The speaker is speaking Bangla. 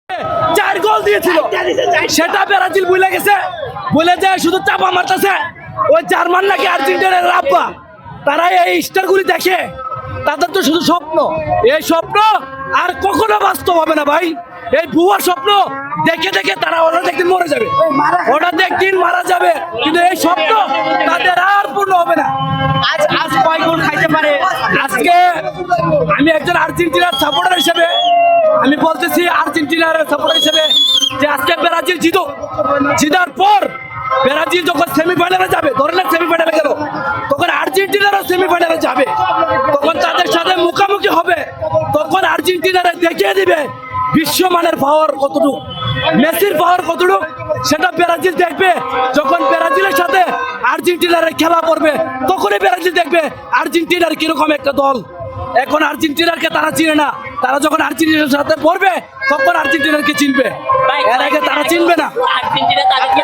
4 গোল দিয়েছিল, সেটা ব্রাজিল ভুলে গেছে, বলে যায় শুধু চাপা মারতেছে। ওই জার্মান নাকি আর্জেন্টিনার রাব্বা, তারা এই স্টারগুলি দেখে, তাদের তো শুধু স্বপ্ন। এই স্বপ্ন আর কখনো বাস্তব হবে না ভাই। এই ভুয়া স্বপ্ন দেখে দেখে তারা ওরা একদিন মরে যাবে, ওরা একদিন মারা যাবে, কিন্তু এই স্বপ্ন তাদের আর পূর্ণ হবে না। আজ কয় গোল খাইতে পারে? আজকে আমি একজন আর্জেন্টিনার সাপোর্টার হিসেবে আমি বলতেছি, আর্জেন্টিনার সাপোর্টার হিসেবে, যে আজকে ব্রাজিল জিতুক, জিতার পর ব্রাজিল যখন সেমিফাইনালে যাবে, ধরনের সেমিফাইনালে গেল, তখন আর্জেন্টিনারও সেমিফাইনালে যাবে, তখন তাদের সাথে মুখোমুখি হবে, তখন আর্জেন্টিনারে দেখিয়ে দিবে বিশ্বমানের পাওয়ার কতটুকু, মেসির পাওয়ার কতটুকু, সেটা ব্রাজিল দেখবে। যখন ব্রাজিলের সাথে আর্জেন্টিনার খেলা করবে, তখনই ব্রাজিল দেখবে আর্জেন্টিনার কিরকম একটা দল। এখন আর্জেন্টিনারকে তারা চিনে না, তারা যখন আর্জেন্টিনার সাথে পড়বে তখন আর্জেন্টিনারকে চিনবে, এর আগে তারা চিনবে না। আর্জেন্টিনা তাদেরকে